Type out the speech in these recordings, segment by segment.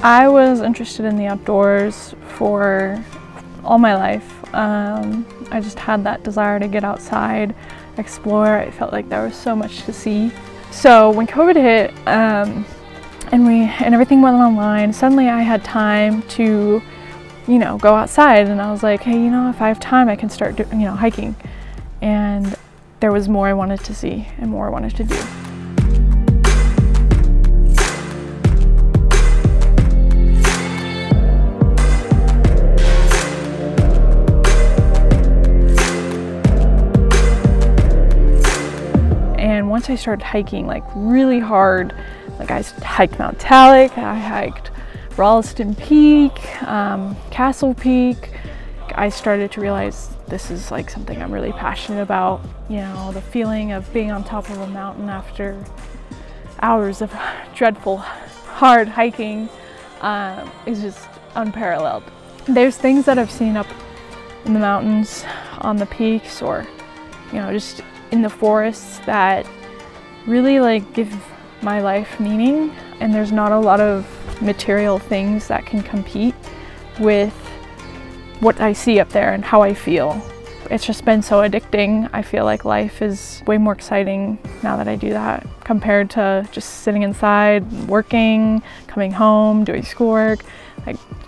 I was interested in the outdoors for all my life. I just had that desire to get outside, explore. I felt like there was so much to see. So when COVID hit and everything went online, suddenly I had time to, go outside, and I was like, hey, if I have time, I can start hiking. And there was more I wanted to see and more I wanted to do. And once I started hiking like really hard, like I hiked Mount Talek, I hiked Ralston Peak, Castle Peak, I started to realize this is like something I'm really passionate about. The feeling of being on top of a mountain after hours of dreadful, hard hiking is just unparalleled. There's things that I've seen up in the mountains, on the peaks, or just in the forests that really give my life meaning, and there's not a lot of material things that can compete with what I see up there and how I feel. It's just been so addicting. I feel like life is way more exciting now that I do that compared to just sitting inside, working, coming home, doing schoolwork.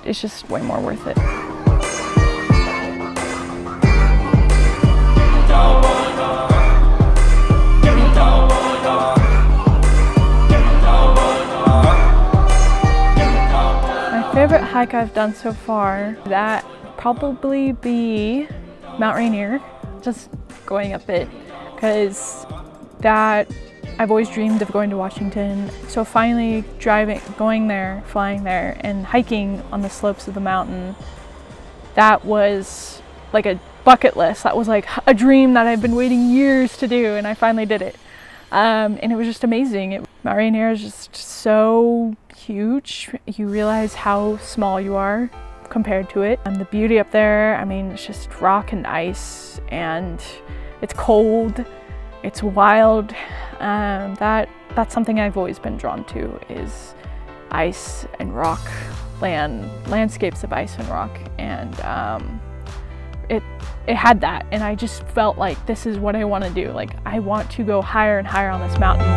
It's just way more worth it. Favorite hike I've done so far, that probably be Mount Rainier, just going up it, because that I've always dreamed of going to Washington. So finally going there, flying there, and hiking on the slopes of the mountain, that was like a bucket list. That was like a dream that I've been waiting years to do, and I finally did it. And it was just amazing. Mount Rainier is just so huge. You realize how small you are compared to it. And the beauty up there, it's just rock and ice, and it's cold, it's wild. That's something I've always been drawn to, is ice and rock, landscapes of ice and rock. And it had that, and I just felt like this is what I want to do. Like, I want to go higher and higher on this mountain.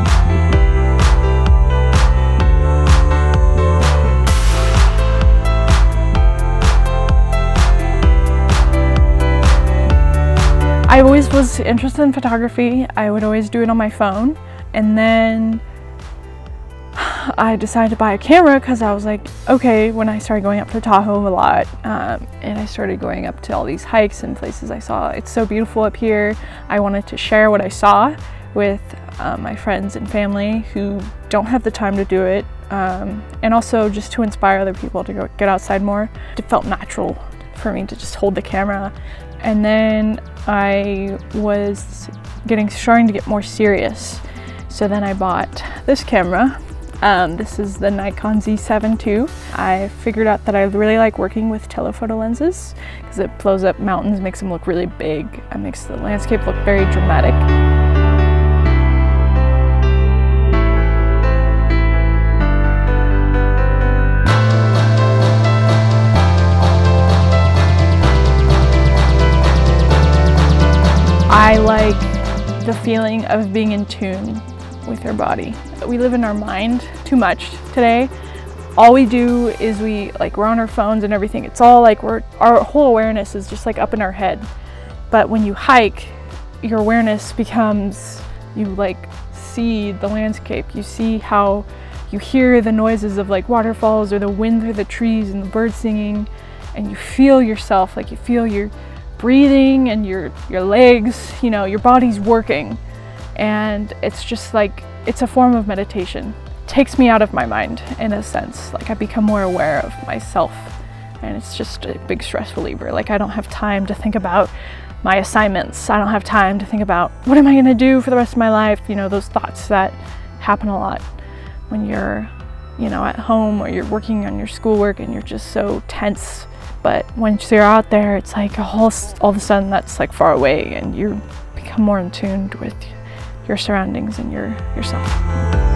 I always was interested in photography. I would always do it on my phone, and then I decided to buy a camera because I was like, okay, when I started going up to Tahoe a lot, and I started going up to all these hikes and places I saw, it's so beautiful up here. I wanted to share what I saw with my friends and family who don't have the time to do it, and also just to inspire other people to go get outside more. It felt natural for me to just hold the camera. And then I was starting to get more serious. So then I bought this camera. This is the Nikon Z7 II. I figured out that I really like working with telephoto lenses because it blows up mountains, makes them look really big, and makes the landscape look very dramatic. I like the feeling of being in tune with your body. We live in our mind too much today. All we do is we're on our phones and everything. It's all like our whole awareness is just like up in our head. But when you hike, your awareness becomes, you see the landscape. You see how you hear the noises of waterfalls, or the wind through the trees and the birds singing, and you feel yourself, you feel your breathing and your legs, your body's working. And it's just it's a form of meditation. It takes me out of my mind in a sense. I become more aware of myself, and it's just a big stress reliever. I don't have time to think about my assignments. I don't have time to think about what am I gonna do for the rest of my life. Those thoughts that happen a lot when you're, at home, or you're working on your schoolwork and you're just so tense. But once you're out there, it's all of a sudden that's far away, and you become more in tune with your surroundings and yourself.